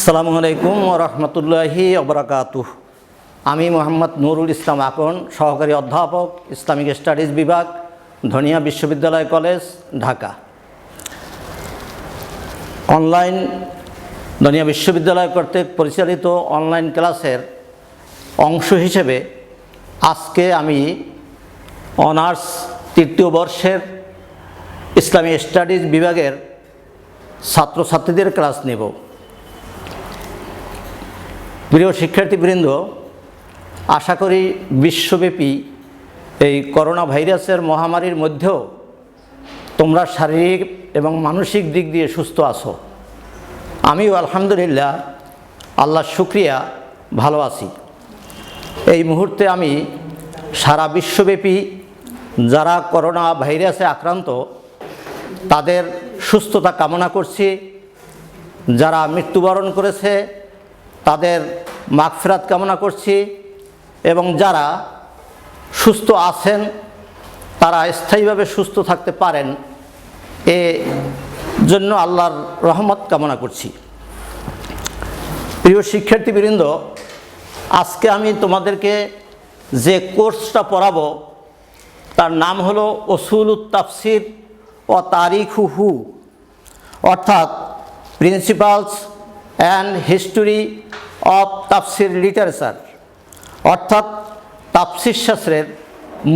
আসসালামু আলাইকুম ওয়া রাহমাতুল্লাহি ওয়া বারাকাতুহু। আমি মোহাম্মদ নুরুল ইসলাম আকন, সহকারী অধ্যাপক, ইসলামিক স্টাডিজ বিভাগ, ধনিয়া বিশ্ববিদ্যালয় কলেজ, ঢাকা। অনলাইন ধনিয়া বিশ্ববিদ্যালয় কর্তৃক পরিচালিত অনলাইন ক্লাসের অংশ হিসেবে আজকে আমি অনার্স তৃতীয় বর্ষের ইসলামিক স্টাডিজ বিভাগের ছাত্রছাত্রীদের ক্লাস নেব। প্রিয় শিক্ষার্থীবৃন্দ, আশা করি বিশ্বব্যাপী এই করোনা ভাইরাসের মহামারীর মধ্যেও তোমরা শারীরিক এবং মানসিক দিক দিয়ে সুস্থ আছো। আমিও আলহামদুলিল্লাহ, আল্লাহর শুকরিয়া, ভালো আছি। এই মুহূর্তে আমি সারা বিশ্বব্যাপী যারা করোনা ভাইরাসে আক্রান্ত তাদের সুস্থতা কামনা করছি। যারা মৃত্যুবরণ করেছে তাদের মাগফিরাত কামনা করছি, এবং যারা সুস্থ আছেন তারা স্থায়ীভাবে সুস্থ থাকতে পারেন এ জন্য আল্লাহর রহমত কামনা করছি। প্রিয় শিক্ষার্থীবৃন্দ, আজকে আমি তোমাদেরকে যে কোর্সটা পড়াবো তার নাম হলো উসুলুত তাফসির ও তারিখুহু, অর্থাৎ প্রিন্সিপালস অ্যান্ড হিস্টোরি অফ তাফসির লিটারেচার, অর্থাৎ তাফসির শাস্ত্রের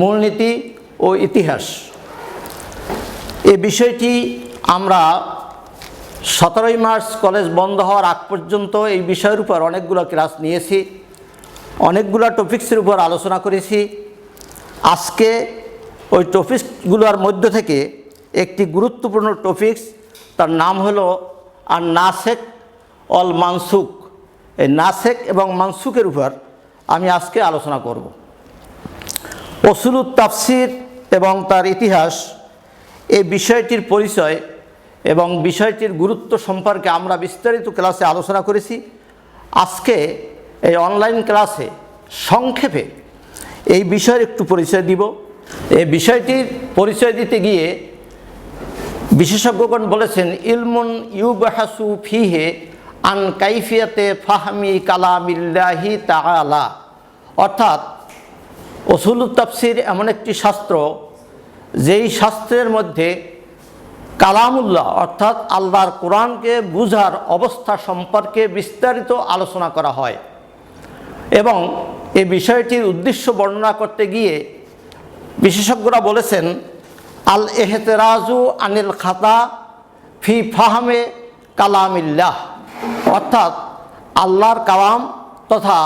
মূলনীতি ও ইতিহাস। এই বিষয়টি আমরা 17ই মার্চ কলেজ বন্ধ হওয়ার আগ পর্যন্ত এই বিষয়ের উপর অনেকগুলো ক্লাস নিয়েছি, অনেকগুলো টপিক্সের উপর আলোচনা করেছি। আজকে ওই টপিক্সগুলোর মধ্য থেকে একটি গুরুত্বপূর্ণ টপিক্স, তার নাম হলো আর নাসেক অল মানসুক। এই নাসেক এবং মানসুকের উপর আমি আজকে আলোচনা করব। উসুলুত তাফসির এবং তার ইতিহাস, এই বিষয়টির পরিচয় এবং বিষয়টির গুরুত্ব সম্পর্কে আমরা বিস্তারিত ক্লাসে আলোচনা করেছি। আজকে এই অনলাইন ক্লাসে সংক্ষেপে এই বিষয়ের একটু পরিচয় দিব। এই বিষয়টির পরিচয় দিতে গিয়ে বিশেষজ্ঞগণ বলেছেন, ইলমুন ইউবাহাসু ফিহে আন কাইফিয়াতে ফাহমি কালামিল্লাহি তাআলা, অর্থাৎ উসুলুত তাফসির এমন একটি শাস্ত্র যেই শাস্ত্রের মধ্যে কালামুল্লাহ অর্থাৎ আল্লাহর কোরআনকে বুঝার অবস্থা সম্পর্কে বিস্তারিত আলোচনা করা হয়। এবং এই বিষয়টির উদ্দেশ্য বর্ণনা করতে গিয়ে বিশেষজ্ঞরা বলেছেন, আল এহতেরাজু আনিল খাতা ফি ফাহমে কালামিল্লাহ, অর্থাৎ আল্লাহর কালাম তথা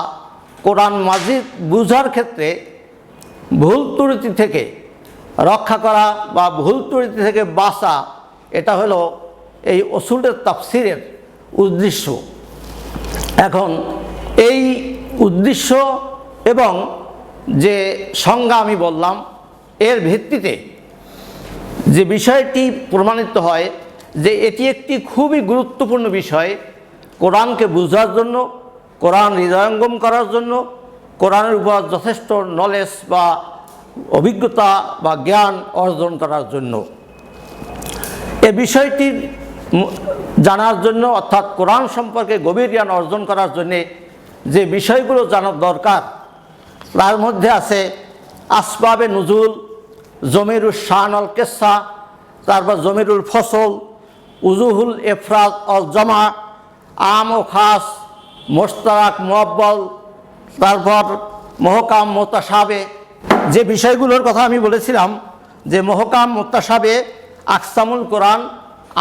কোরআন মাজিদ বুঝার ক্ষেত্রে ভুল ত্রুটি থেকে রক্ষা করা বা ভুল ত্রুটি থেকে বাঁচা, এটা হলো এই উসুলের তাফসিরের উদ্দেশ্য। এখন এই উদ্দেশ্য এবং যে সংজ্ঞা আমি বললাম, এর ভিত্তিতে যে বিষয়টি প্রমাণিত হয় যে এটি একটি খুবই গুরুত্বপূর্ণ বিষয় কোরআনকে বোঝার জন্য, কোরআন হৃদয়ঙ্গম করার জন্য, কোরআনের উপর যথেষ্ট নলেজ বা অভিজ্ঞতা বা জ্ঞান অর্জন করার জন্য। এ বিষয়টির জানার জন্য, অর্থাৎ কোরআন সম্পর্কে গভীর জ্ঞান অর্জন করার জন্যে যে বিষয়গুলো জানার দরকার তার মধ্যে আছে আসবাবে নুজুল, জমিরুল শান অল কেসা, তারপর জমিরুল ফসল, উজুহুল এফরাদ অল জমা, আম ও খাস, মোশতারাক মুআব্বাল, তারপর মহকাম মুতাশাবে। যে বিষয়গুলোর কথা আমি বলেছিলাম যে মহকাম মুতাশাবে, আকসামুল কোরআন,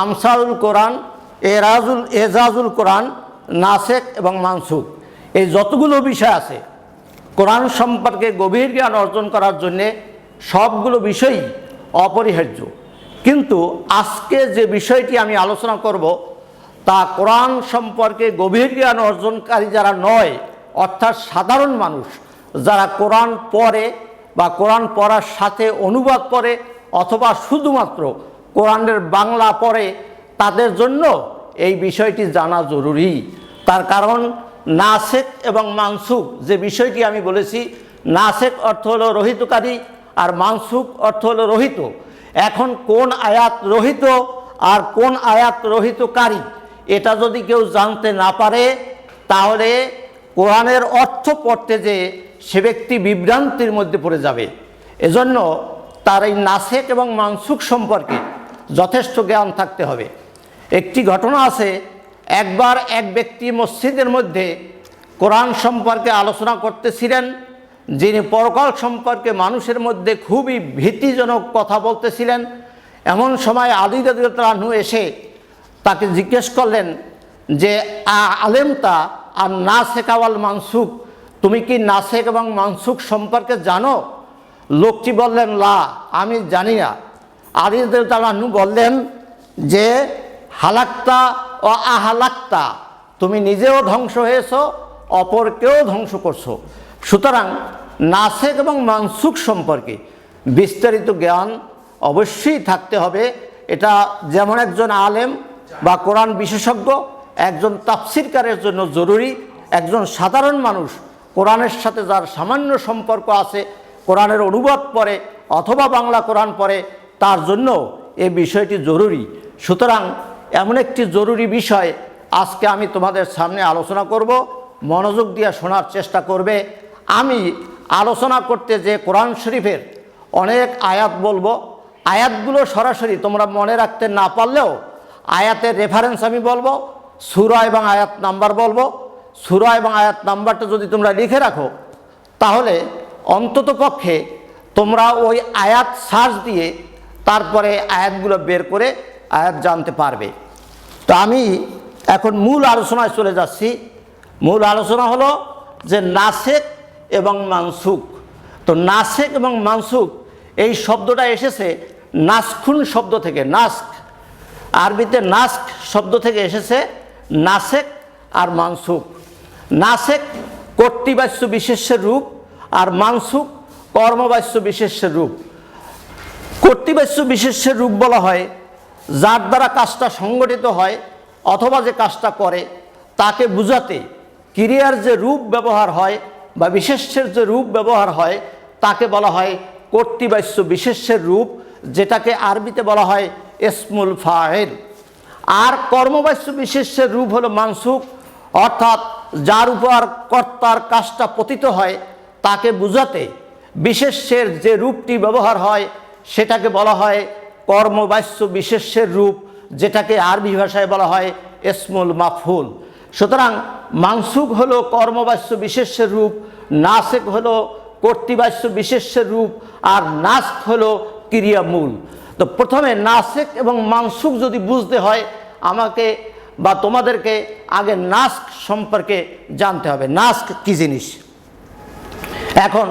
আমসালুল কোরআন, এজাজুল কোরআন, নাসেক এবং মানসুক, এই যতগুলো বিষয় আছে কোরআন সম্পর্কে গভীর জ্ঞান অর্জন করার জন্যে সবগুলো বিষয়ই অপরিহার্য। কিন্তু আজকে যে বিষয়টি আমি আলোচনা করব তা কোরআন সম্পর্কে গভীর জ্ঞান অর্জনকারী যারা নয়, অর্থাৎ সাধারণ মানুষ যারা কোরআন পড়ে বা কোরআন পড়ার সাথে অনুবাদ পড়ে অথবা শুধুমাত্র কোরআনের বাংলা পড়ে, তাদের জন্য এই বিষয়টি জানা জরুরি। তার কারণ নাসেক এবং মানসুক যে বিষয়টি আমি বলেছি, নাসেক অর্থ হলো রহিতকারী আর মানসুক অর্থ হলো রহিত। এখন কোন আয়াত রহিত আর কোন আয়াত রহিতকারী, এটা যদি কেউ জানতে না পারে তাহলে কোরআনের অর্থ পড়তে যে সে ব্যক্তি বিভ্রান্তির মধ্যে পড়ে যাবে। এজন্য তার এই নাসেখ এবং মানসুখ সম্পর্কে যথেষ্ট জ্ঞান থাকতে হবে। একটি ঘটনা আছে, একবার এক ব্যক্তি মসজিদের মধ্যে কোরআন সম্পর্কে আলোচনা করতেছিলেন, যিনি পরকাল সম্পর্কে মানুষের মধ্যে খুবই ভীতিজনক কথা বলতেছিলেন। এমন সময় আলী রাদিয়াল্লাহু আনহু এসে তাকে জিজ্ঞেস করলেন যে আলেমতা আর নাসেখ ওয়াল মানসুখ, তুমি কি নাসেখ এবং মানসুখ সম্পর্কে জানো? লোকটি বললেন, লা, আমি জানি না। আলী রাদিয়াল্লাহু আনহু বললেন যে হালাক্তা ও আহালাক্তা, তুমি নিজেও ধ্বংস হয়েছো, অপরকেও ধ্বংস করছো। সুতরাং নাসেখ এবং মানসুখ সম্পর্কে বিস্তারিত জ্ঞান অবশ্যই থাকতে হবে। এটা যেমন একজন আলেম বা কোরআন বিশেষজ্ঞ, একজন তাফসিরকারের জন্য জরুরি, একজন সাধারণ মানুষ কোরআনের সাথে যার সামান্য সম্পর্ক আছে, কোরআনের অনুবাদ পড়ে অথবা বাংলা কোরআন পড়ে, তার জন্য এই বিষয়টি জরুরি। সুতরাং এমন একটি জরুরি বিষয় আজকে আমি তোমাদের সামনে আলোচনা করব, মনোযোগ দিয়ে শোনার চেষ্টা করবে। আমি আলোচনা করতে যে কোরআন শরীফের অনেক আয়াত বলবো, আয়াতগুলো সরাসরি তোমরা মনে রাখতে না পারলেও আয়াতের রেফারেন্স আমি বলবো, সূরা এবং আয়াত নাম্বার বলবো। সূরা এবং আয়াত নাম্বারটা যদি তোমরা লিখে রাখো তাহলে অন্তত পক্ষে তোমরা ওই আয়াত সার্চ দিয়ে তারপরে আয়াতগুলো বের করে আয়াত জানতে পারবে। তো আমি এখন মূল আলোচনায় চলে যাচ্ছি। মূল আলোচনা হলো যে নাসেখ এবং মানসুখ। তো নাসেখ এবং মানসুখ এই শব্দটা এসেছে নাসখুন শব্দ থেকে। নাস্ক, আরবিতে নাস্ক শব্দ থেকে এসেছে নাসেখ আর মানসুখ। নাসেখ কর্তৃবাচ্য বিশেষ্যের রূপ আর মানসুখ কর্মবাচ্য বিশেষ্যের রূপ। কর্তৃবাচ্য বিশেষ্যের রূপ বলা হয় যার দ্বারা কাজটা সংগঠিত হয় অথবা যে কাজটা করে তাকে বুঝাতে ক্রিয়ার যে রূপ ব্যবহার হয় বা বিশেষ্যের যে রূপ ব্যবহার হয় তাকে বলা হয় কর্তৃবাচ্য বিশেষ্যের রূপ, যেটাকে আরবিতে বলা হয় ইসমুল ফাইল। আর কর্মবাচ্য বিশেষ্যের রূপ হলো মানসুখ, অর্থাৎ যার উপর কর্তার কাজটা পতিত হয় তাকে বুঝাতে বিশেষ্যের যে রূপটি ব্যবহার হয় সেটাকে বলা হয় কর্মবাচ্য বিশেষ্যের রূপ, যেটাকে আরবি ভাষায় বলা হয় ইসমুল মাফউল। সুতরাং মানসুখ হলো কর্মবাচ্য বিশেষ্যের রূপ, নাসেখ হলো কর্তৃবাচ্য বিশেষ্যের রূপ, আর নাস্ক হলো ক্রিয়ামূল। তো প্রথমে নাসেখ এবং মানসুখ যদি বুঝতে হয় আমাকে বা তোমাদেরকে আগে নাস্ক সম্পর্কে জানতে হবে। নাস্ক কি জিনিস? এখন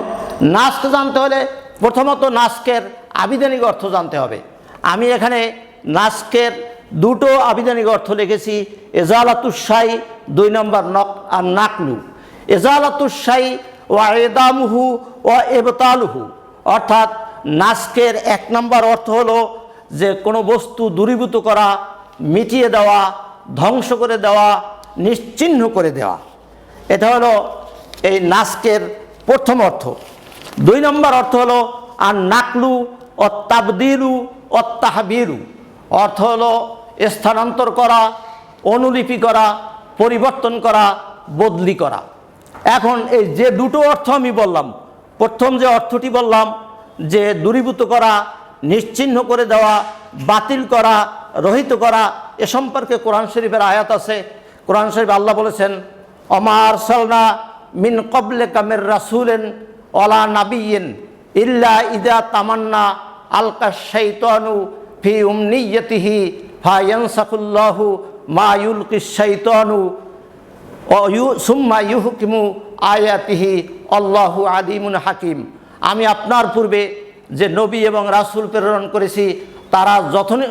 নাস্ক জানতে হলে প্রথমত নাস্কের আবিধানিক অর্থ জানতে হবে। আমি এখানে নাস্কের দুটো আবিধানিক অর্থ লিখেছি, এজালাতুশাই 2 নম্বর নক আর নাকলু। এজালাতুশাই ওয়া এদামুহু ওয়া ইবতালুহু, অর্থাৎ নাস্কের 1 নম্বর অর্থ হলো যে কোনো বস্তু দূরীভূত করা, মিটিয়ে দেওয়া, ধ্বংস করে দেওয়া, নিশ্চিহ্ন করে দেওয়া। এটা হলো এই নাস্কের প্রথম অর্থ। 2 নম্বর অর্থ হলো আর নাকলু ও তাবদিলু ও তাহবিরু, অর্থ হলো স্থানান্তর করা, অনুলিপি করা, পরিবর্তন করা, বদলি করা। এখন এই যে দুটো অর্থ আমি বললাম, প্রথম যে অর্থটি বললাম যে দূরীভূত করা, নিশ্চিহ্ন করে দেওয়া, বাতিল করা, রহিত করা, এ সম্পর্কে কোরআন শরীফের আয়াত আছে। কোরআন শরীফ আল্লাহ বলেছেন, ওমা আরসালনা মিন ক্বাবলিকা মির রাসূলিন ওয়ালা নাবিয়্যিন ইল্লা ইযা তামান্না আলকা শাইতানু ফি উমনিয়্যাতিহি ফায়ানসাখুল্লাহু মা ইউলকিশ শাইতানু সুম্মা ইউহকিমু আয়াতিহি আল্লাহু আলিমুন হাকিম। আমি আপনার পূর্বে যে নবী এবং রাসূল প্রেরণ করেছি তারা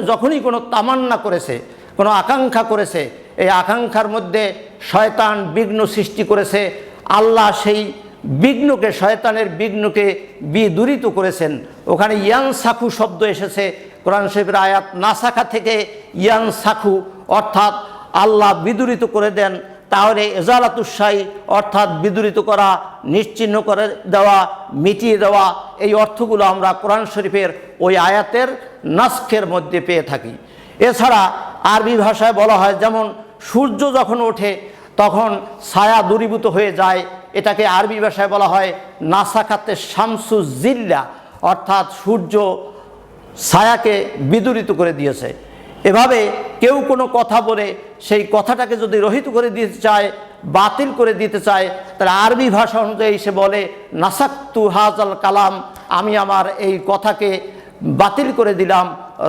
যখনই কোনো তামান্না করেছে, কোনো আকাঙ্ক্ষা করেছে, এই আকাঙ্ক্ষার মধ্যে শয়তান বিঘ্ন সৃষ্টি করেছে, আল্লাহ সেই বিঘ্নকে, শয়তানের বিঘ্নকে বিদূরিত করেছেন। ওখানে ইয়ানসাখু শব্দ এসেছে কোরআন শরীফের আয়াত নাসাখা থেকে ইয়ানসাখু, অর্থাৎ আল্লাহ বিদূরিত করে দেন। তাহলে এজালাতুশাই অর্থাৎ বিদূরিত করা, নিশ্চিহ্ন করে দেওয়া, মিটিয়ে দেওয়া, এই অর্থগুলো আমরা কোরআন শরীফের ওই আয়াতের নাস্কের মধ্যে পেয়ে থাকি। এছাড়া আরবি ভাষায় বলা হয়, যেমন সূর্য যখন ওঠে তখন ছায়া দূরীভূত হয়ে যায়। এটাকে আরবি ভাষায় বলা হয় নাসাকাতে শামসু জিল্লা, অর্থাৎ সূর্য ছায়াকে বিদূরিত করে দিয়েছে। এভাবে কেউ কোনো কথা বলে সেই কথাটাকে যদি রহিত করে দিতে চায়, বাতিল করে দিতে চায়, তাহলে আরবি ভাষা অনুযায়ী সে বলে নাসাক্তু হাজাল কালাম, আমি আমার এই কথাকে বাতিল করে দিলাম,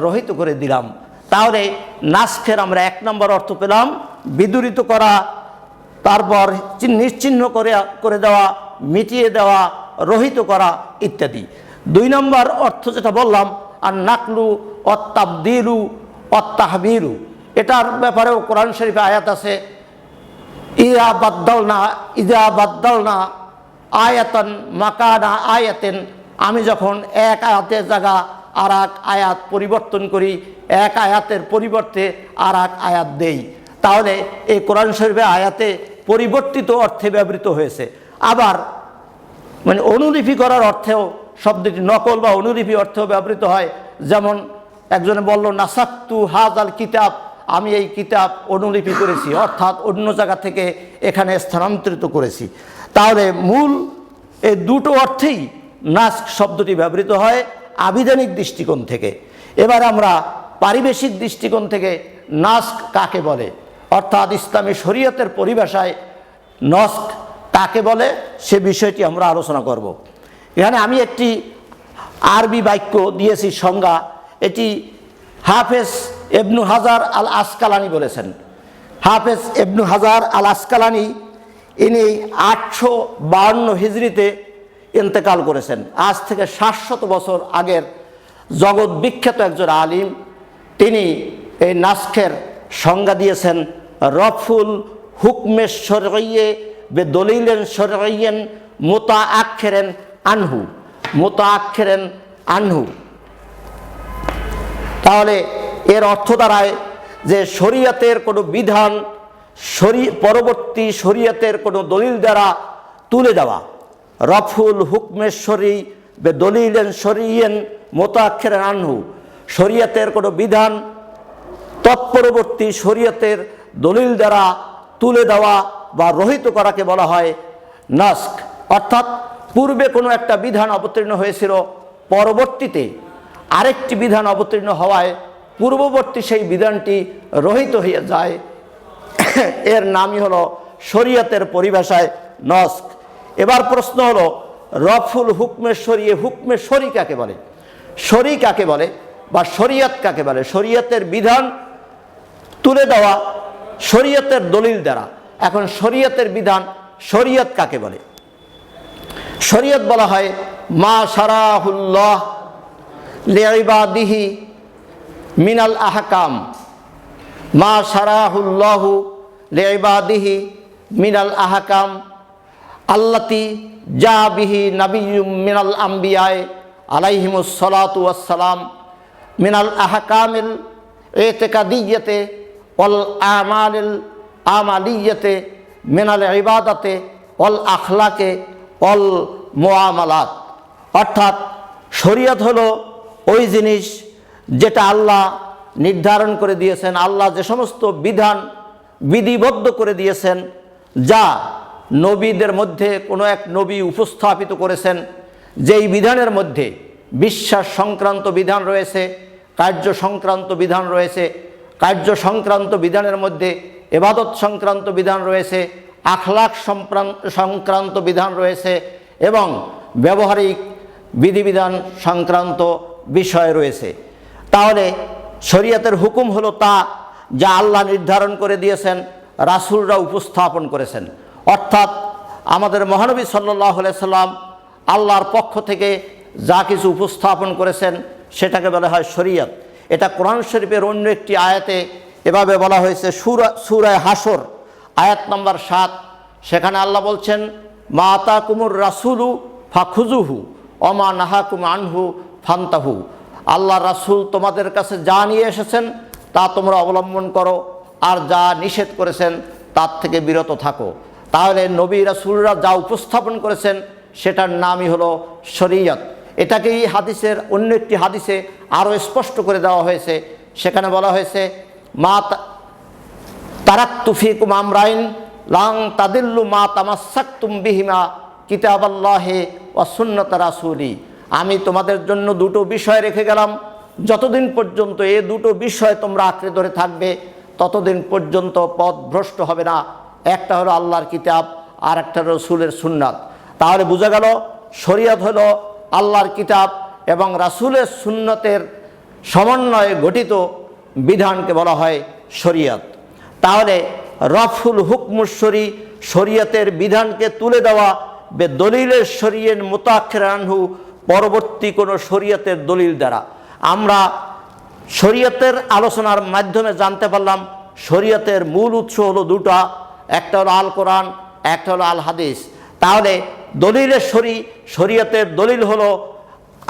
রহিত করে দিলাম। তাহলে নাসখের আমরা 1 নম্বর অর্থ পেলাম বিদূরিত করা, তারপর নিশ্চিহ্ন করে দেওয়া, মিটিয়ে দেওয়া, রহিত করা ইত্যাদি। 2 নম্বর অর্থ যেটা বললাম আর নাকলু অত্তাবদিলু অত্তাহবিরু, এটার ব্যাপারেও কোরআন শরীফে আয়াত আছে, ইযা বাদ্দালনা আয়াতান মাকানা আয়াতেন, আমি যখন এক আয়াতের জায়গা আর এক আয়াত পরিবর্তন করি, এক আয়াতের পরিবর্তে আর এক আয়াত দেই। তাহলে এই কোরআন শরীফের আয়াতে পরিবর্তিত অর্থে ব্যবহৃত হয়েছে। আবার মানে অনুলিপি করার অর্থেও শব্দটি নকল বা অনুলিপি অর্থেও ব্যবহৃত হয়। যেমন একজনে বলল নাসাক্তু হাজাল কিতাব, আমি এই কিতাব অনুলিপি করেছি, অর্থাৎ অন্য জায়গা থেকে এখানে স্থানান্তরিত করেছি। তাহলে মূল এই দুটো অর্থেই নাস্ক শব্দটি ব্যবহৃত হয় আবিধানিক দৃষ্টিকোণ থেকে। এবার আমরা পারিবেশিক দৃষ্টিকোণ থেকে নাস্ক কাকে বলে, অর্থাৎ ইসলামী শরীয়তের পরিভাষায় নস্ক কাকে বলে সে বিষয়টি আমরা আলোচনা করব। এখানে আমি একটি আরবি বাক্য দিয়েছি সংজ্ঞা, এটি হাফেজ ইবনু হাজার আল আসকালানি বলেছেন। হাফেজ ইবনু হাজার আল আসকালানি ইনি 852 হিজরিতে ইন্তেকাল করেছেন। আজ থেকে 700 বছর আগের জগৎ বিখ্যাত একজন আলিম। তিনি এই নাস্খের সংজ্ঞা দিয়েছেন রফুল হুকমে শরঈয়ে বেদলিলেন শরঈয়্যান মুতাআখিরেন আনহু, মুতাআখিরেন আনহু। তাহলে এর অর্থ দাঁড়ায় যে শরীয়তের কোনো বিধান পরবর্তী শরীয়তের কোনো দলিল দ্বারা তুলে দেওয়া। রফুল হুকমে শরঈ বেদলিলেন শরঈয়্যান মুতাআখিরেন আনহু, শরীয়তের কোনো বিধান তৎপরবর্তী শরীয়তের দলিল দ্বারা তুলে দেওয়া বা রহিত করাকে বলা হয় নাস্ক। অর্থাৎ পূর্বে কোনো একটা বিধান অবতীর্ণ হয়েছিল, পরবর্তীতে আরেকটি বিধান অবতীর্ণ হওয়ায় পূর্ববর্তী সেই বিধানটি রহিত হয়ে যায়, এর নামই হলো শরীয়তের পরিভাষায় নস্ক। এবার প্রশ্ন হলো রফুল হুকমে শরঈ, হুকমে শরঈ কাকে বলে, শরঈ কাকে বলে বা শরীয়ত কাকে বলে? শরীয়তের বিধান তুলে দেওয়া শরীয়তের দলিল দ্বারা। এখন শরীয়তের বিধান শরীয়ত কাকে বলে? শরীয়ত বলা হয় মা শারাহুল্লাহ লিইবাদিহি মিনাল আহকাম, মা শারাহুল্লাহু লিইবাদিহি মিনাল আহকাম আল্লাতি জা বিহি নাবিয়্যুম মিনাল আম্বিয়ায়ে আলাইহিমুস সালাতু ওয়াস সালাম মিনাল আহকামিল ইতিকাদিয়্যাতে ওয়াল আমালিল আমালিয়্যাতে মিনাল ইবাদাতে ওয়াল আখলাকে ওয়াল মুআমালাত। অর্থাৎ শরীয়ত হলো ওই জিনিস যেটা আল্লাহ নির্ধারণ করে দিয়েছেন, আল্লাহ যে সমস্ত বিধান বিধিবদ্ধ করে দিয়েছেন, যা নবীদের মধ্যে কোনো এক নবী উপস্থাপিত করেছেন, যেই বিধানের মধ্যে বিশ্বাস সংক্রান্ত বিধান রয়েছে, কার্য সংক্রান্ত বিধান রয়েছে, কার্য সংক্রান্ত বিধানের মধ্যে ইবাদত সংক্রান্ত বিধান রয়েছে, আখলাক সংক্রান্ত বিধান রয়েছে এবং ব্যবহারিক বিধিবিধান সংক্রান্ত বিষয় রয়েছে। তাহলে শরীয়তের হুকুম হলো তা যা আল্লাহ নির্ধারণ করে দিয়েছেন, রাসূলরা উপস্থাপন করেছেন। অর্থাৎ আমাদের মহানবী সাল্লাল্লাহু আলাইহি সাল্লাম আল্লাহর পক্ষ থেকে যা কিছু উপস্থাপন করেছেন সেটাকে বলা হয় শরীয়ত। এটা কোরআন শরীফের অন্য একটি আয়াতে এভাবে বলা হয়েছে, সূরা হাসর আয়াত নম্বর 7। সেখানে আল্লাহ বলছেন মা আতাকুমুর রাসূলু ফাখুযুহু ওয়া মা নাহাকুম আনহু ফান্তাহু, আল্লাহ রাসূল তোমাদের কাছে যা নিয়ে এসেছেন তা তোমরা অবলম্বন করো, আর যা নিষেধ করেছেন তার থেকে বিরত থাকো। তাহলে নবী রাসূলরা যা উপস্থাপন করেছেন সেটার নামই হলো শরীয়ত। এটাকেই হাদিসের অন্য একটি হাদিসে আরও স্পষ্ট করে দেওয়া হয়েছে। সেখানে বলা হয়েছে তারাকতু ফীকুম আমরাইন লান তাদিল্লু মা তামাসসাকতুম বিহিমা কিতাবাল্লাহি ওয়া সুন্নাত রাসূলি। আমি তোমাদের জন্য দুটো বিষয় রেখে গেলাম, যতদিন পর্যন্ত এই দুটো বিষয় তোমরা আঁকড়ে ধরে থাকবে ততদিন পর্যন্ত পথ ভ্রষ্ট হবে না। একটা হলো আল্লাহর কিতাব, আর একটা রসুলের সুন্নাত। তাহলে বোঝা গেল শরীয়ত হলো আল্লাহর কিতাব এবং রাসূলের সুন্নতের সমন্বয়ে গঠিত বিধানকে বলা হয় শরীয়ত। তাহলে রফুল হুকমুশ শরী, শরীয়তের বিধানকে তুলে দেওয়া, বে দলিলের শরীয়ত মুতাআখির আনহু, পরবর্তী কোনো শরীয়তের দলিল দ্বারা। আমরা শরীয়তের আলোচনার মাধ্যমে জানতে পারলাম শরীয়তের মূল উৎস হলো দুটা, একটা হলো আল কোরআন, একটা হলো আল হাদিস। তাহলে দলিলের শরীয়তের দলিল হলো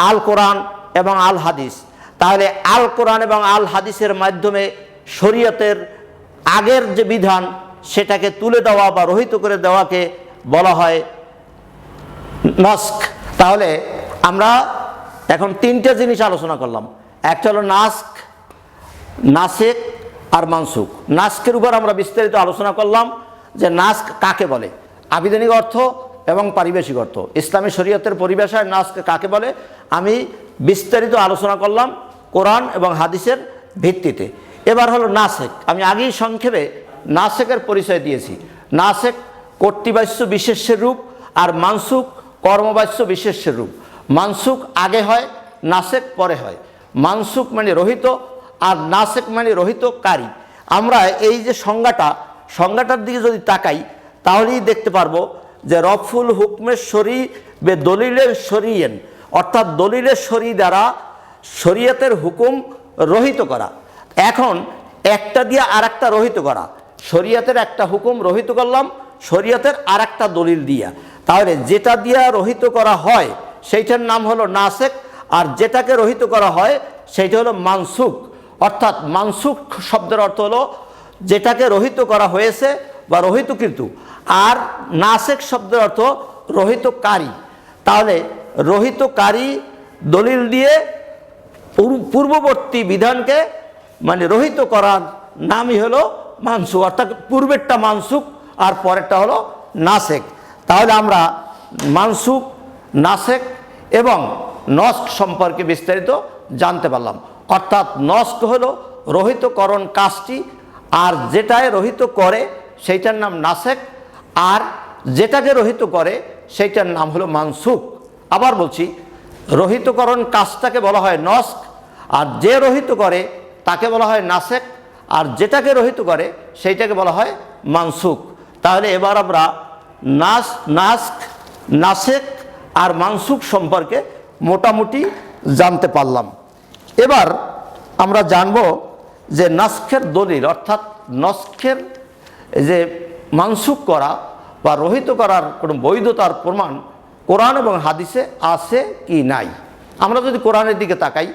আল কোরআন এবং আল হাদিস। তাহলে আল কোরআন এবং আল হাদিসের মাধ্যমে শরীয়তের আগের যে বিধান সেটাকে তুলে দেওয়া বা রহিত করে দেওয়াকে বলা হয় নাস্ক। তাহলে আমরা এখন তিনটে জিনিস আলোচনা করলাম, একটা হলো নাস্ক, নাসেক আর মানসুখ। নাস্কের উপর আমরা বিস্তারিত আলোচনা করলাম যে নাস্ক কাকে বলে, আবিধানিক অর্থ এবং পারিভাষিক অর্থ। ইসলামী শরীয়তের পরিভাষায় নাস্ক কাকে বলে আমি বিস্তারিত আলোচনা করলাম কোরআন এবং হাদিসের ভিত্তিতে। এবার হলো নাসেক। আমি আগেই সংক্ষেপে নাসেকের পরিচয় দিয়েছি। নাসেক কর্তৃবাচ্য বিশেষ্যের রূপ, আর মানসুখ কর্মবাচ্য বিশেষ্যের রূপ। মানসুখ আগে হয়, নাসেক পরে হয়। মানসুখ মানে রহিত, আর নাসেক মানে রহিতকারী। আমরা এই যে সংজ্ঞাটার দিকে যদি তাকাই তাহলেই দেখতে পারবো যে রফুল হুকমের শরী বে দলিলের শরীয়ন, অর্থাৎ দলিলের শরী দ্বারা শরীয়তের হুকুম রহিত করা। এখন একটা দিয়ে আর একটা রহিত করা, শরীয়তের একটা হুকুম রহিত করলাম শরীয়তের আর একটা দলিল দিয়া। তাহলে যেটা দিয়া রহিত করা হয় সেইটার নাম হলো নাসেক, আর যেটাকে রহিত করা হয় সেইটা হলো মানসুখ। অর্থাৎ মানসুখ শব্দের অর্থ হলো যেটাকে রহিত করা হয়েছে বা রহিতকৃত, আর নাসেক শব্দের অর্থ রহিতকারী। তাহলে রহিতকারী দলিল দিয়ে পূর্ববর্তী বিধানকে মানে রহিত করার নামই হলো মানসুখ। অর্থাৎ পূর্বেরটা মানসুখ আর পরেরটা হলো নাসেক। তাহলে আমরা মানসুখ, নাসেক এবং নস্ক সম্পর্কে বিস্তারিত জানতে পারলাম। অর্থাৎ নস্ক হলো রহিতকরণ কাজটি, আর যেটায় রহিত করে সেইটার নাম নাসেক, আর যেটাকে রহিত করে সেইটার নাম হলো মানসুখ। আবার বলছি, রহিতকরণ কাজটাকে বলা হয় নস্ক, আর যে রহিত করে তাকে বলা হয় নাসেক, আর যেটাকে রহিত করে সেইটাকে বলা হয় মানসুখ। তাহলে এবার আমরা নাস্ক, নাসেক আর মানসুখ সম্পর্কে মোটামুটি জানতে পারলাম। এবার আমরা জানব যে নাস্কের দলিল, অর্থাৎ নস্কের যে মানসুখ করা বা রহিত করার কোনো বৈধতার প্রমাণ কোরআন এবং হাদিসে আছে কি নাই। আমরা যদি কোরআনের দিকে তাকাই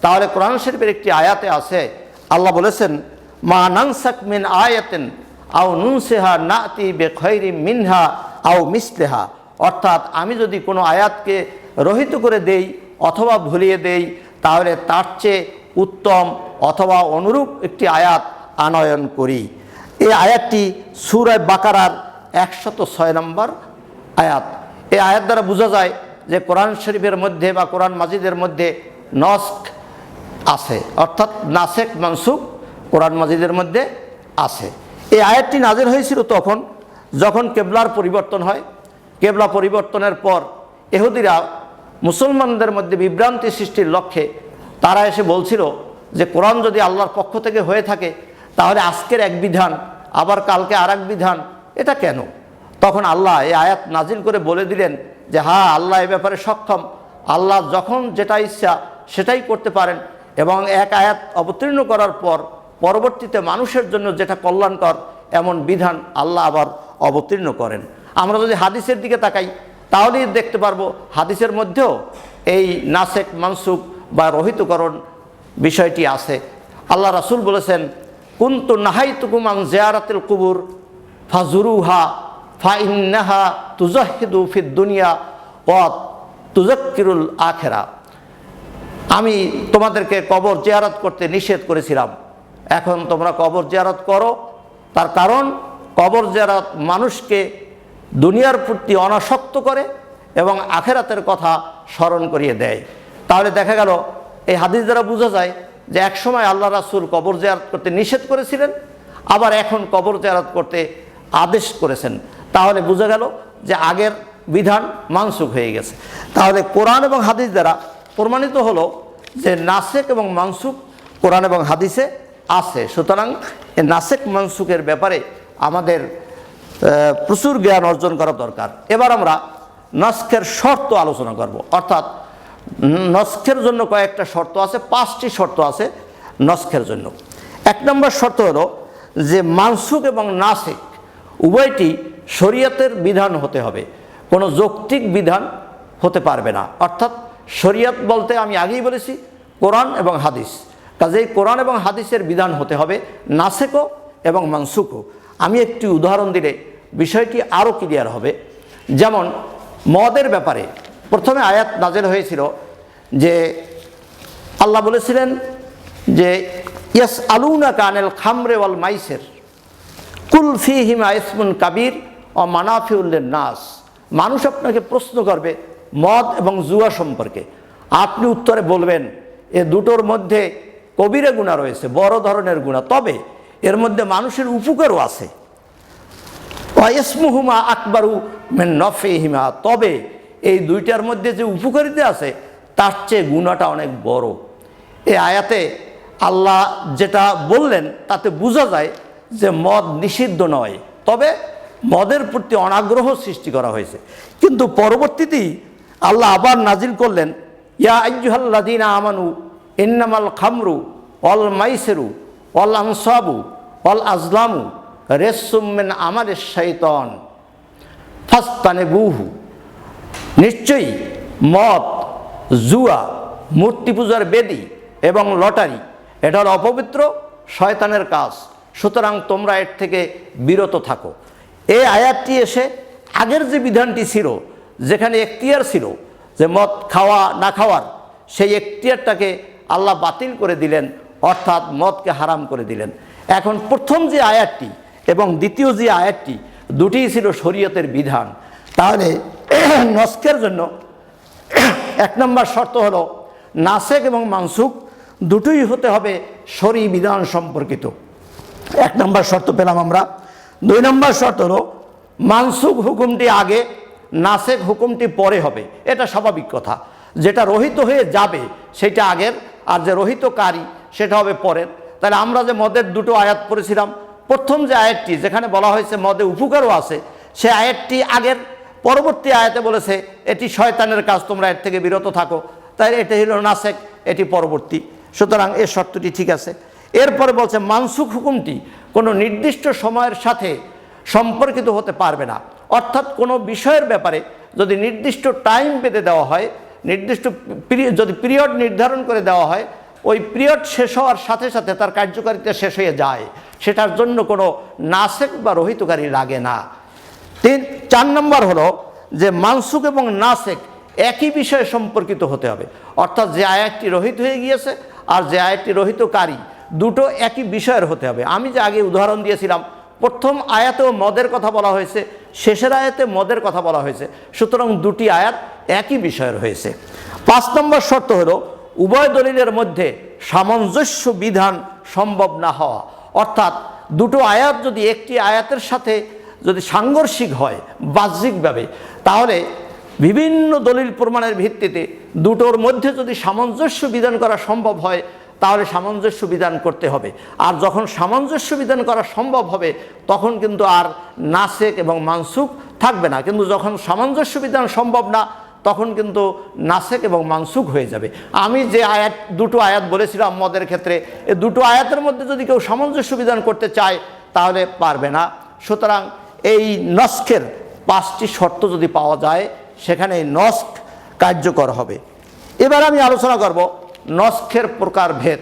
তাহলে কোরআন শরীফের একটি আয়াতে আছে, আল্লাহ বলেছেন মা নানসাক মিন আয়াতিন আও নুনসিহা নাতি বিখাইরিম মিনহা আও মিসলিহা। অর্থাৎ আমি যদি কোনো আয়াতকে রহিত করে দেই অথবা ভুলিয়ে দেই তাহলে তার চেয়ে উত্তম অথবা অনুরূপ একটি আয়াত আনয়ন করি। এই আয়াতটি সূরা বাকারার 106 নম্বর আয়াত। এই আয়াত দ্বারা বোঝা যায় যে কোরআন শরীফের মধ্যে বা কোরআন মাজিদের মধ্যে নস্ক আছে, অর্থাৎ নাসেক মানসুখ কোরআন মাজিদের মধ্যে আছে। এই আয়াতটি নাজিল হয়েছিল তখন যখন কেবলার পরিবর্তন হয়। কেবলা পরিবর্তনের পর ইহুদিরা মুসলমানদের মধ্যে বিভ্রান্তি সৃষ্টির লক্ষ্যে তারা এসে বলছিল যে কোরআন যদি আল্লাহর পক্ষ থেকে হয়ে থাকে তাহলে আজকের এক বিধান আবার কালকে আর এক বিধান, এটা কেন? তখন আল্লাহ এই আয়াত নাজিল করে বলে দিলেন যে হ্যাঁ, আল্লাহ এ ব্যাপারে সক্ষম, আল্লাহ যখন যেটা ইচ্ছা সেটাই করতে পারেন, এবং এক আয়াত অবতীর্ণ করার পর পরবর্তীতে মানুষের জন্য যেটা কল্যাণকর এমন বিধান আল্লাহ আবার অবতীর্ণ করেন। আমরা যদি হাদিসের দিকে তাকাই তাহলেই দেখতে পারবো হাদিসের মধ্যেও এই নাসেক মানসুখ বা রহিতকরণ বিষয়টি আছে। আল্লাহ রাসূল বলেছেন কুনতু নাহাইতুকুম আন জিয়ারাতিল কুবুর ফাজুরুহা ফাইন্নাহা তুজাহিদু ফিদ দুনিয়া ওয়া তুযাক্কিরুল আখিরা। আমি তোমাদেরকে কবর জিয়ারত করতে নিষেধ করেছিলাম, এখন তোমরা কবর জিয়ারত করো, তার কারণ কবর জিয়ারত মানুষকে দুনিয়ার প্রতি অনাসক্ত করে এবং আখেরাতের কথা স্মরণ করিয়ে দেয়। তাহলে দেখা গেল এই হাদিস দ্বারা বোঝা যায় যে একসময় আল্লাহ রাসূল কবর জিয়ারত করতে নিষেধ করেছিলেন, আবার এখন কবর জিয়ারত করতে আদেশ করেছেন। তাহলে বোঝা গেল যে আগের বিধান মানসুখ হয়ে গেছে। তাহলে কোরআন এবং হাদিস দ্বারা প্রমাণিত হলো যে নাসেক এবং মানসুখ কোরআন এবং হাদিসে আছে। সুতরাং এই নাসেক মানসুখের ব্যাপারে আমাদের প্রচুর জ্ঞান অর্জন করা দরকার। এবার আমরা নস্খের শর্ত আলোচনা করব। অর্থাৎ নস্খের জন্য কয়েকটা শর্ত আছে, 5টি শর্ত আছে নস্খের জন্য। 1 নম্বর শর্ত হলো যে মানসুখ এবং নাসেক উভয়টি শরীয়তের বিধান হতে হবে, কোনো যৌক্তিক বিধান হতে পারবে না। অর্থাৎ শরীয়ত বলতে আমি আগেই বলেছি কোরআন এবং হাদিস, কাজেই কোরআন এবং হাদিসের বিধান হতে হবে, নাসেকও এবং মানসুখও। আমি একটি উদাহরণ দিলে বিষয়টি আরও ক্লিয়ার হবে। যেমন মদের ব্যাপারে প্রথমে আয়াত নাযিল হয়েছিল যে আল্লাহ বলেছিলেন যে ইয়াসআলুনাকা আনিল খামরি ওয়াল মাইসির কুল ফীহিমা ইসমুন কাবীর ওয়া মানাফিউল লিন-নাস। মানুষ আপনাকে প্রশ্ন করবে মদ এবং জুয়া সম্পর্কে, আপনি উত্তরে বলবেন এ দুটোর মধ্যে কবিরা গুনাহ রয়েছে, বড় ধরনের গুনাহ, তবে এর মধ্যে মানুষের উপকারও আছে। ওয়া ইসমুহুমা আকবারু মিন নফিহিমা, তবে এই দুইটার মধ্যে যে উপকারিতা আছে তার চেয়ে গুনাহটা অনেক বড়। এই আয়াতে আল্লাহ যেটা বললেন তাতে বোঝা যায় যে মদ নিষিদ্ধ নয়, তবে মদের প্রতি অনাগ্রহ সৃষ্টি করা হয়েছে। কিন্তু পরবর্তীতেই আল্লাহ আবার নাজিল করলেন ইয়া আইয়ুহাল্লাযীনা আমানু ইন্নামাল খামরু ওয়াল মাইসিরু ওয়াল আনসাবু ওয়াল আজলামু রিজসুম মিন আমালিশ শাইতান ফাসতানিবুহু। নিশ্চয়ই মদ, জুয়া, মূর্তি পূজার বেদী এবং লটারি এটা হলো অপবিত্র শয়তানের কাজ, সুতরাং তোমরা এর থেকে বিরত থাকো। এই আয়াতটি এসে আগের যে বিধানটি ছিল যেখানে এখতিয়ার ছিল যে মদ খাওয়া না খাওয়ার, সেই এখতিয়ারটাকে আল্লাহ বাতিল করে দিলেন, অর্থাৎ মদকে হারাম করে দিলেন। এখন প্রথম যে আয়াতটি এবং দ্বিতীয় যে আয়াতটি দুটিই ছিল শরীয়তের বিধান। তাহলে নস্খের জন্য 1 নম্বর শর্ত হলো নাসেক এবং মানসুখ দুটোই হতে হবে শরঈ বিধান সম্পর্কিত। 1 নম্বর শর্ত পেলাম আমরা। 2 নম্বর শর্ত হলো মানসুখ হুকুমটি আগে, নাসেক হুকুমটি পরে হবে। এটা স্বাভাবিক কথা, যেটা রহিত হয়ে যাবে সেটা আগের, আর যে রহিতকারী সেটা হবে পরের। তাহলে আমরা যে মদের দুটো আয়াত পড়েছিলাম, প্রথম যে আয়াতটি যেখানে বলা হয়েছে মদে উপকারও আছে, সে আয়াতটি আগের, পরবর্তী আয়াতে বলেছে এটি শয়তানের কাজ, তোমরা এর থেকে বিরত থাকো। তাই এটি হলো নাসেক, এটি পরবর্তী, সুতরাং এই শর্তটি ঠিক আছে। এরপরে বলছে মানসুখ হুকুমটি কোনো নির্দিষ্ট সময়ের সাথে সম্পর্কিত হতে পারবে না। অর্থাৎ কোনো বিষয়ের ব্যাপারে যদি নির্দিষ্ট টাইম বেঁধে দেওয়া হয়, নির্দিষ্ট যদি পিরিয়ড নির্ধারণ করে দেওয়া হয়, ওই পিরিয়ড শেষ হওয়ার সাথে সাথে তার কার্যকারিতা শেষ হয়ে যায়, সেটার জন্য কোনো নাসেক বা রহিতকারী লাগে না। 4 নম্বর হলো যে মানসুখ এবং নাসেক একই বিষয়ে সম্পর্কিত হতে হবে। অর্থাৎ যে আয়াতটি রহিত হয়ে গিয়েছে আর যে আয়াতটি রহিতকারী, দুটো একই বিষয়ের হতে হবে। আমি যে আগে উদাহরণ দিয়েছিলাম, প্রথম আয়াতেও মদের কথা বলা হয়েছে, শেষের আয়াতে মদের কথা বলা হয়েছে, সুতরাং দুটি আয়াত একই বিষয়ের হয়েছে। 5 নম্বর শর্ত হলো উভয় দলিলের মধ্যে সামঞ্জস্য বিধান সম্ভব না হওয়া। অর্থাৎ দুটো আয়াত যদি একটি আয়াতের সাথে যদি সাংঘর্ষিক হয় বাহ্যিকভাবে, তাহলে বিভিন্ন দলিল প্রমাণের ভিত্তিতে দুটোর মধ্যে যদি সামঞ্জস্য বিধান করা সম্ভব হয়, তাহলে সামঞ্জস্য বিধান করতে হবে। আর যখন সামঞ্জস্য বিধান করা সম্ভব হবে তখন কিন্তু আর নাসেক এবং মানসুখ থাকবে না। কিন্তু যখন সামঞ্জস্য বিধান সম্ভব না, তখন কিন্তু নাসেক এবং মানসুখ হয়ে যাবে। আমি যে দুটো আয়াত বলেছিলাম মদের ক্ষেত্রে, এই দুটো আয়াতের মধ্যে যদি কেউ সামঞ্জস্য বিধান করতে চায় তাহলে পারবে না। সুতরাং এই নস্খের 5টি শর্ত যদি পাওয়া যায়, সেখানে এই নস্খ কার্যকর হবে। এবার আমি আলোচনা করব নস্খের প্রকারভেদ,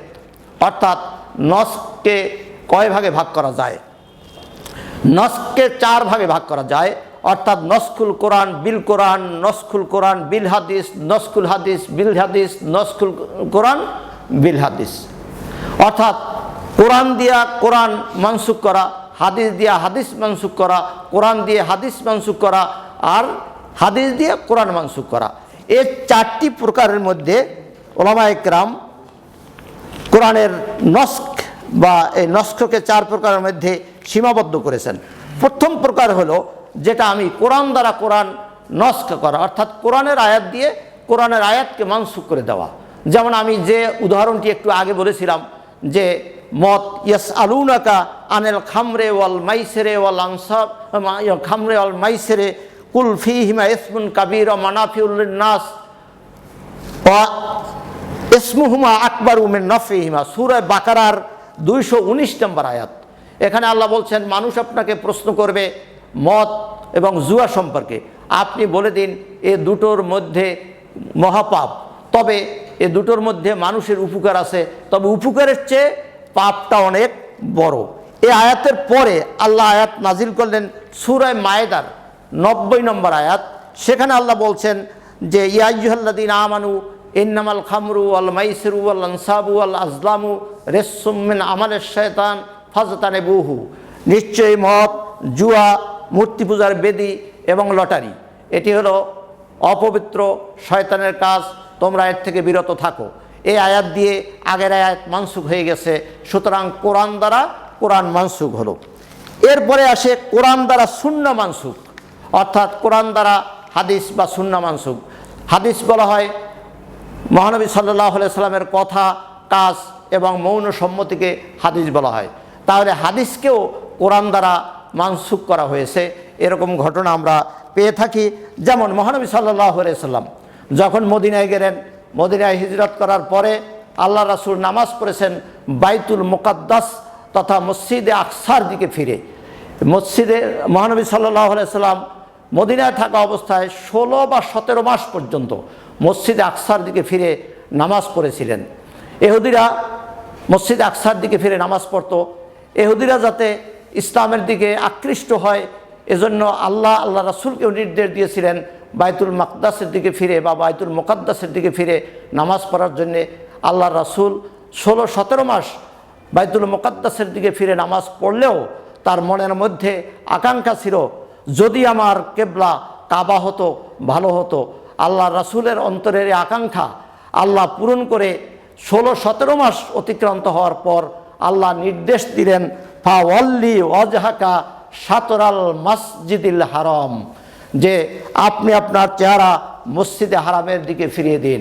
অর্থাৎ নস্খকে কয় ভাগে ভাগ করা যায়। নস্খকে 4 ভাগে ভাগ করা যায়, অর্থাৎ নস্খুল কোরআন বিল কোরআন, নস্খুল কোরআন বিল হাদিস, নস্খুল হাদিস বিল হাদিস, নস্খুল কোরআন বিল হাদিস। অর্থাৎ কোরআন দিয়া কোরআন মানসুখ করা, হাদিস দিয়ে হাদিস মানসুখ করা, কোরআন দিয়ে হাদিস মানসুখ করা, আর হাদিস দিয়ে কোরআন মানসুখ করা। এই চারটি প্রকারের মধ্যে উলামায়ে কেরাম কোরআনের নস্খ বা এই নস্খকে চার প্রকারের মধ্যে সীমাবদ্ধ করেছেন। প্রথম প্রকার হলো যেটা আমি কোরআন দ্বারা কোরআন নস্খ করা, অর্থাৎ কোরআনের আয়াত দিয়ে কোরআনের আয়াতকে মানসুখ করে দেওয়া। যেমন আমি যে উদাহরণটি একটু আগে বলেছিলাম যে মত ইয়াসআলুনাকা আনিল খামরে ওয়াল মাইসিরে ওয়াল আনসাব খামরে ওয়াল মাইসিরে কুল ফীহিমা ইসমুন কাবীর ওয়া মানাফিউল লিন-নাস ওয়া ইসমুহুমা আকবারু মিন নাফইহিমা, সূরা বাকারার 219 নম্বর আয়াত। এখানে আল্লাহ বলছেন মানুষ আপনাকে প্রশ্ন করবে মদ এবং জুয়া সম্পর্কে, আপনি বলে দিন এ দুটোর মধ্যে মহাপাপ, তবে এ দুটোর মধ্যে মানুষের উপকার আছে, তবে উপকারের চেয়ে পাপটা অনেক বড়। এই আয়াতের পরে আল্লাহ আয়াত নাজিল করলেন সূরা মায়েদার 90 নম্বর আয়াত। সেখানে আল্লাহ বলছেন যে ইয়া আইয়ুহাল্লাযীনা আমানু ইন্নামাল খামরু ওয়াল মাইসিরু ওয়াল আনসাবু ওয়াল আজলামু রিজসুম মিন আমালিশ শায়তান ফাজতানিবুহু, নিশ্চয়ই মদ, জুয়া, মূর্তি পূজার বেদী এবং লটারি এটি হলো অপবিত্র শয়তানের কাজ, তোমরা এর থেকে বিরত থাকো। এই আয়াত দিয়ে আগের আয়াত মানসুখ হয়ে গেছে, সুতরাং কোরআন দ্বারা কোরআন মানসুখ হলো। এরপরে আসে কোরআন দ্বারা সুন্নাহ মানসুখ, অর্থাৎ কোরআন দ্বারা হাদিস বা সুন্নাহ মানসুখ। হাদিস বলা হয় মহানবী সাল্লাল্লাহু আলাইহি সাল্লামের কথা, কাজ এবং মৌন সম্মতিকে হাদিস বলা হয়। তাহলে হাদিসকেও কোরআন দ্বারা মানসুখ করা হয়েছে, এরকম ঘটনা আমরা পেয়ে থাকি। যেমন মহানবী সাল্লাল্লাহু আলাইহি সাল্লাম যখন মদিনায় গেলেন, মদিনায় হিজরত করার পরে আল্লাহ রাসূল নামাজ পড়েছেন বাইতুল মুকাদ্দাস তথা মসজিদে আকসার দিকে ফিরে। মসজিদে মহানবী সাল্লাল্লাহু আলাইহি সাল্লাম মদিনায় থাকা অবস্থায় 16 বা 17 মাস পর্যন্ত মসজিদে আকসার দিকে ফিরে নামাজ পড়েছিলেন। ইহুদিরা মসজিদে আকসার দিকে ফিরে নামাজ পড়তো। ইহুদিরা যাতে ইসলামের দিকে আকৃষ্ট হয় এজন্য আল্লাহ রাসূলকেও নির্দেশ দিয়েছিলেন বাইতুল মাকদাসের দিকে ফিরে বা বাইতুল মুকাদ্দাসের দিকে ফিরে নামাজ পড়ার জন্যে। আল্লাহ রাসূল 16-17 মাস বাইতুল মুকাদ্দাসের দিকে ফিরে নামাজ পড়লেও তার মনের মধ্যে আকাঙ্ক্ষা ছিল যদি আমার কেবলা কাবা হতো ভালো হতো। আল্লাহ রাসূলের অন্তরের আকাঙ্ক্ষা আল্লাহ পূরণ করে 16-17 মাস অতিক্রান্ত হওয়ার পর আল্লাহ নির্দেশ দিলেন ফাওয়াল্লি ওয়াজহাকা শাতরাল মসজিদিল হারাম, যে আপনি আপনার চেহারা মসজিদে হারামের দিকে ফিরিয়ে দিন,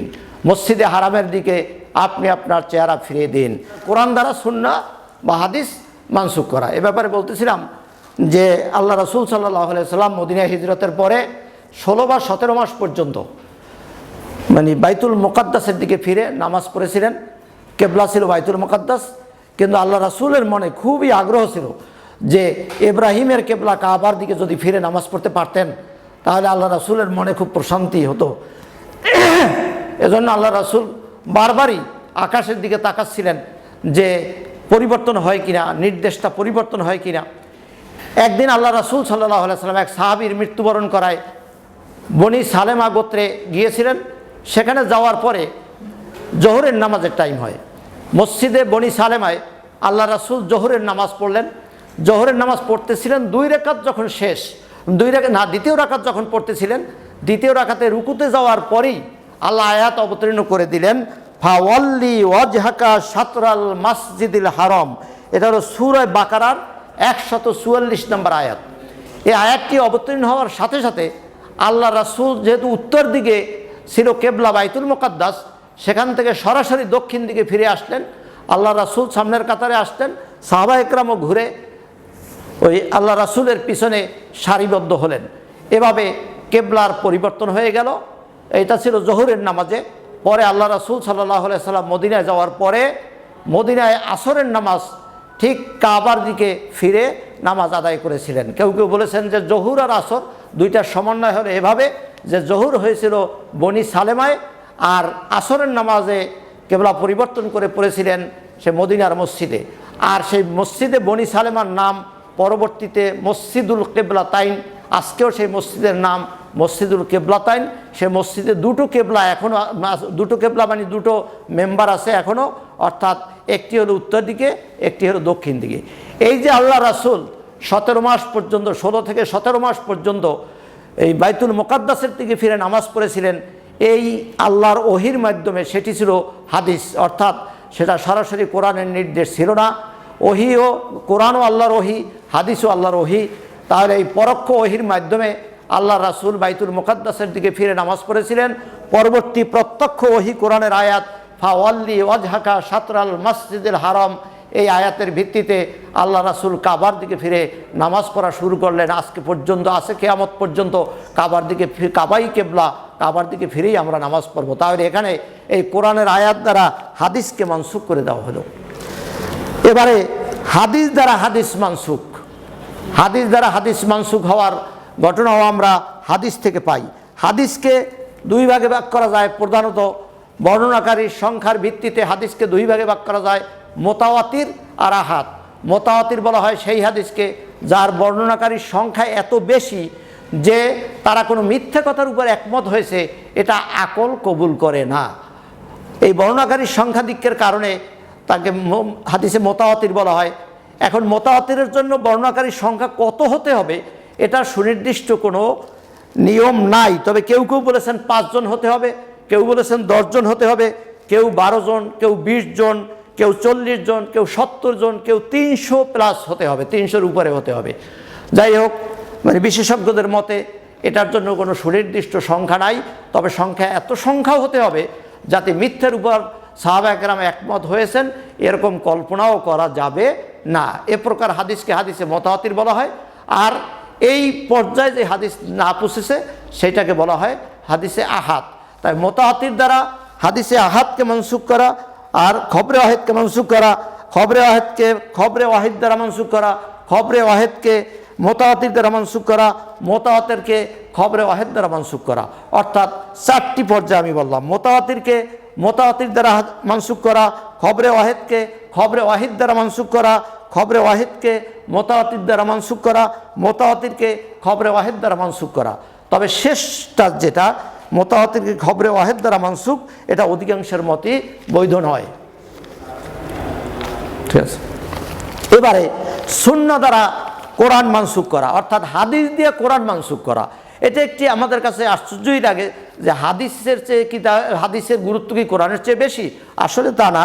মসজিদে হারামের দিকে আপনি আপনার চেহারা ফিরিয়ে দিন। কোরআন দ্বারা সুন্নাহ বা হাদিস মানসুখ করা, এ ব্যাপারে বলতেছিলাম যে আল্লাহ রাসূল সাল্লাল্লাহু আলাইহি সাল্লাম মদিনায় হিজরতের পরে 16 বা 17 মাস পর্যন্ত মানে বাইতুল মুকাদ্দাসের দিকে ফিরে নামাজ পড়েছিলেন। কেবলা ছিল বাইতুল মুকাদ্দাস, কিন্তু আল্লাহ রাসূলের মনে খুবই আগ্রহ ছিল যে ইব্রাহিমের কেবলা কাবার দিকে যদি ফিরে নামাজ পড়তে পারতেন তাহলে আল্লাহ রাসূলের মনে খুব প্রশান্তি হতো। এজন্য আল্লাহ রাসূল বারবারই আকাশের দিকে তাকাচ্ছিলেন যে পরিবর্তন হয় কিনা, নির্দেশটা পরিবর্তন হয় কিনা। একদিন আল্লাহ রাসূল সাল্লাল্লাহু আলাইহি সাল্লাম এক সাহাবীর মৃত্যুবরণ করায় বনি সালেমা গোত্রে গিয়েছিলেন। সেখানে যাওয়ার পরে জোহরের নামাজের টাইম হয়। মসজিদে বনি সালেমায় আল্লাহ রাসূল জোহরের নামাজ পড়লেন। জোহরের নামাজ পড়তেছিলেন, 2 রাকাত যখন শেষ, 2 রাকাত না, দ্বিতীয় রাকাত যখন পড়তেছিলেন, দ্বিতীয় রাকাতে রুকুতে যাওয়ার পরেই আল্লাহ আয়াত অবতীর্ণ করে দিলেন ফাওয়াল্লি ওয়াজহাকা শাতরাল মসজিদিল হারাম। এটা হলো সূরা বাকারার 144 নম্বর আয়াত। এই আয়াতটি অবতীর্ণ হওয়ার সাথে সাথে আল্লাহ রাসূল যেহেতু উত্তর দিকে ছিল কেবলা বাইতুল মুকাদ্দাস, সেখান থেকে সরাসরি দক্ষিণ দিকে ফিরে আসলেন। আল্লাহ রাসূল সামনের কাতারে আসলেন, সাহাবা একরামও ঘুরে ওই আল্লাহ রাসূলের পিছনে সারিবদ্ধ হলেন। এভাবে কেবলার পরিবর্তন হয়ে গেল। এটা ছিল জোহরের নামাজে। পরে আল্লাহ রাসূল সাল্লাল্লাহু আলাইহি সাল্লাম মদিনায় যাওয়ার পরে মদিনায় আসরের নামাজ ঠিক কাবার দিকে ফিরে নামাজ আদায় করেছিলেন। কেউ কেউ বলেছেন যে জোহর আর আসর দুইটার সমন্বয় হলো এভাবে যে জোহর হয়েছিল বনি সালেমায় আর আসরের নামাজে কেবলা পরিবর্তন করে পড়েছিলেন সে মদিনার মসজিদে। আর সেই মসজিদে বনি সালেমার নাম পরবর্তীতে মসজিদুল কেবলাতাইন, আজকেও সেই মসজিদের নাম মসজিদুল কেবলাতাইন। সে মসজিদে 2টো কেবলা এখনও, 2টো কেবলা মানে 2টো মেম্বার আছে এখনও, অর্থাৎ একটি হলো উত্তর দিকে, একটি হলো দক্ষিণ দিকে। এই যে আল্লাহ রাসূল 17 মাস পর্যন্ত, 16 থেকে 17 মাস পর্যন্ত এই বাইতুল মুকাদ্দাসের দিকে ফিরে নামাজ পড়েছিলেন। এই আল্লাহর ওহির মাধ্যমে সেটি ছিল হাদিস, অর্থাৎ সেটা সরাসরি কোরআনের নির্দেশ ছিল না। ওহিও, কোরআনও আল্লাহর ওহি, হাদিসও আল্লাহর ওহি। তাহলে এই পরোক্ষ ওহির মাধ্যমে আল্লাহ রাসূল বাইতুল মুকাদ্দাসের দিকে ফিরে নামাজ পড়েছিলেন। পরবর্তী প্রত্যক্ষ ওহি কোরআনের আয়াত ফাওয়াল্লি ওয়াজহাকা শাতরাল মসজিদুল হারাম, এই আয়াতের ভিত্তিতে আল্লাহ রাসূল কাবার দিকে ফিরে নামাজ পড়া শুরু করলেন। আজকে পর্যন্ত আছে, কিয়ামত পর্যন্ত কাবার দিকে, কাবাই কেবলা, কাবার দিকে ফিরেই আমরা নামাজ পড়ব। তাহলে এখানে এই কোরআনের আয়াত দ্বারা হাদিসকে মানসুখ করে দেওয়া হলো। এবারে হাদিস দ্বারা হাদিস মানসুখ, হাদিস দ্বারা হাদিস মানসুখ হওয়ার ঘটনাও আমরা হাদিস থেকে পাই। হাদিসকে দুই ভাগে ভাগ করা যায়, প্রধানত বর্ণনাকারীর সংখ্যার ভিত্তিতে হাদিসকে দুই ভাগে ভাগ করা যায়, মুতাওয়াতির আর আহাদ। মুতাওয়াতির বলা হয় সেই হাদিসকে যার বর্ণনাকারীর সংখ্যা এত বেশি যে তারা কোনো মিথ্যে কথার উপর একমত হয়েছে, এটা আকল কবুল করে না। এই বর্ণনাকারীর সংখ্যাধিক্যের কারণে তাকে হাদিসে মুতাওয়াতির বলা হয়। এখন মুতাওয়াতিরের জন্য বর্ণনাকারীর সংখ্যা কত হতে হবে এটা সুনির্দিষ্ট কোনো নিয়ম নাই। তবে কেউ কেউ বলেছেন 5 জন হতে হবে, কেউ বলেছেন 10 জন হতে হবে, কেউ 12 জন, কেউ 20 জন, কেউ 40 জন, কেউ 70 জন, কেউ 300 প্লাস হতে হবে, 300-র উপরে হতে হবে। যাই হোক, মানে বিশেষজ্ঞদের মতে এটার জন্য কোনো সুনির্দিষ্ট সংখ্যা নাই। তবে সংখ্যা, এত সংখ্যাও হতে হবে যাতে মিথ্যের উপর সাহাবা একরাম একমত হয়েছেন এরকম কল্পনাও করা যাবে না। এ প্রকার হাদিসকে হাদিসে মুতাওয়াতির বলা হয়। আর এই পর্যায়ে যে হাদিস না পৌঁছেছে সেটাকে বলা হয় হাদিসে আহাদ। তাই মুতাওয়াতির দ্বারা হাদিসে আহাদকে মনসুখ করা, আর খবরে ওয়াহিদকে মনসুখ করা, খবরে ওয়াহিদকে খবরে ওয়াহিদ দ্বারা মনসুখ করা, খবরে ওয়াহিদকে মুতাওয়াতির দ্বারা মনসুখ করা, মুতাওয়াতিরকে খবরে ওয়াহিদ দ্বারা মনসুখ করা। অর্থাৎ 4টি পর্যায়ে আমি বললাম। মুতাওয়াতিরকে মুতাওয়াতির দ্বারা মনসুখ করা, খবরে ওয়াহিদকে খবরে ওয়াহিদ দ্বারা মনসুখ করা, খবরে ওয়াহিদকে মুতাওয়াতির দ্বারা মনসুখ করা, মুতাওয়াতিরকে খবরে ওয়াহিদ দ্বারা মনসুখ করা। তবে শেষটা যেটা মুতাওয়াতিরকে খবরে ওয়াহিদ দ্বারা মনসুখ, এটা অধিকাংশের মতই বৈধ নয়। ঠিক আছে। এবারে সুন্নাহ দ্বারা কোরআন মানসুখ করা, অর্থাৎ হাদিস দিয়ে কোরআন মানসুখ করা, এটা একটি আমাদের কাছে আশ্চর্যই লাগে যে হাদিসের চেয়ে কি, হাদিসের গুরুত্ব কি কোরআনের চেয়ে বেশি? আসলে তা না,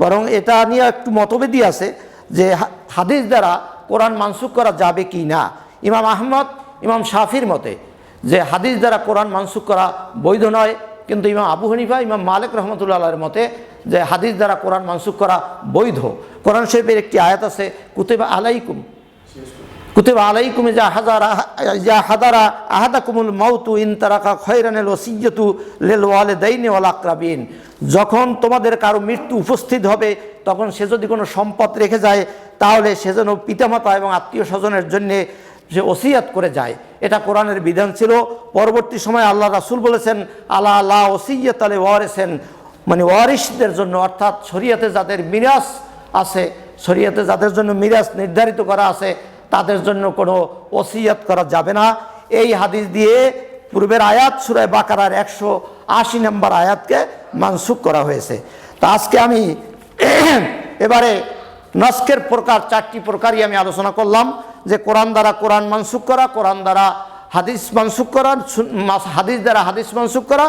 বরং এটা নিয়ে একটু মতভেদই আছে যে হাদিস দ্বারা কোরআন মানসুখ করা যাবে কি না। ইমাম আহমদ, ইমাম শাফির মতে যে হাদিস দ্বারা কোরআন মানসুখ করা বৈধ নয়, কিন্তু ইমাম আবু হানিফা, ইমাম মালিক রহমতুল্লাহ আলাইহির মতে যে হাদিস দ্বারা কোরআন মানসুখ করা বৈধ। কোরআন শরীফের একটি আয়াত আছে, কুতিবা আলাইকুম ইজা হাদারা আহাদাকুমুল মাউতু ইন তারাকা খায়রানাল ওসিয়্যাতু লিল ওয়ালিদাইনি ওয়াল আকরাবিন। যখন তোমাদের কারো মৃত্যু উপস্থিত হবে তখন সে যদি কোনো সম্পদ রেখে যায় তাহলে সে যেন পিতামাতা এবং আত্মীয় স্বজনের জন্যে সে ওসিয়াত করে যায়। এটা কোরআনের বিধান ছিল। পরবর্তী সময়ে আল্লাহ রাসূল বলেছেন আলা লা ওসিয়্যাত আলি ওয়ারিসিন, মানে ওয়ারিসদের জন্য, অর্থাৎ শরীয়তে যাদের মিরাস আছে, শরীয়তে যাদের জন্য মিরাস নির্ধারিত করা আছে তাদের জন্য কোনো ওসিয়াত করা যাবে না। এই হাদিস দিয়ে পূর্বের আয়াত সূরা বাকারার 180 নম্বর আয়াতকে মানসুখ করা হয়েছে। তা আজকে আমি এবারে নস্কের প্রকার, 4টি প্রকারই আমি আলোচনা করলাম, যে কোরআন দ্বারা কোরআন মানসুখ করা, কোরআন দ্বারা হাদিস মানসুখ করা, হাদিস দ্বারা হাদিস মানসুখ করা,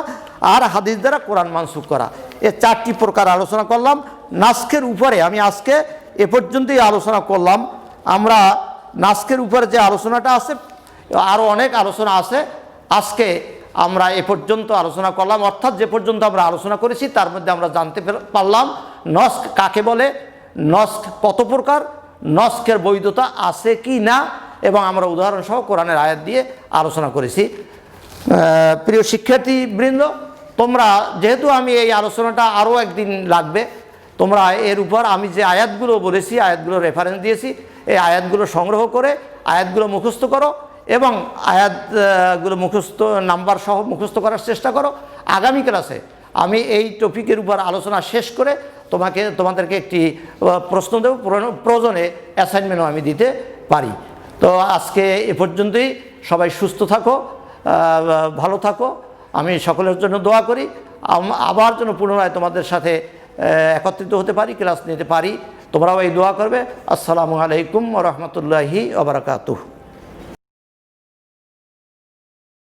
আর হাদিস দ্বারা কোরআন মানসুখ করা। এই 4টি প্রকার আলোচনা করলাম। নাস্কের উপরে আমি আজকে এ পর্যন্তই আলোচনা করলাম। আমরা নাস্কের উপরে যে আলোচনাটা আছে, আরও অনেক আলোচনা আছে, আজকে আমরা এ পর্যন্ত আলোচনা করলাম। অর্থাৎ যে পর্যন্ত আমরা আলোচনা করেছি তার মধ্যে আমরা জানতে পারলাম নস্ক কাকে বলে, নস্ক কত প্রকার, নস্কের বৈধতা আছে কি না, এবং আমরা উদাহরণসহ কোরআনের আয়াত দিয়ে আলোচনা করেছি। প্রিয় শিক্ষার্থীবৃন্দ, তোমরা যেহেতু আমি এই আলোচনাটা আরও একদিন লাগবে, তোমরা এর উপর আমি যে আয়াতগুলো বলেছি, আয়াতগুলো রেফারেন্স দিয়েছি, এই আয়াতগুলো সংগ্রহ করে আয়াতগুলো মুখস্থ করো এবং আয়াতগুলো মুখস্থ নাম্বার সহ মুখস্থ করার চেষ্টা করো। আগামী ক্লাসে আমি এই টপিকের উপর আলোচনা শেষ করে তোমাদেরকে একটি প্রশ্ন দেব, প্রয়োজনে অ্যাসাইনমেন্টও আমি দিতে পারি। তো আজকে এ পর্যন্তই। সবাই সুস্থ থাকো, ভালো থাকো। আমি সকলের জন্য দোয়া করি, আবার যেন পুনরায় তোমাদের সাথে একত্রিত হতে পারি, ক্লাস নিতে পারি। তোমরাও এই দোয়া করবে। আসসালামু আলাইকুম ওয়া রাহমাতুল্লাহি ওয়া বারাকাতুহু।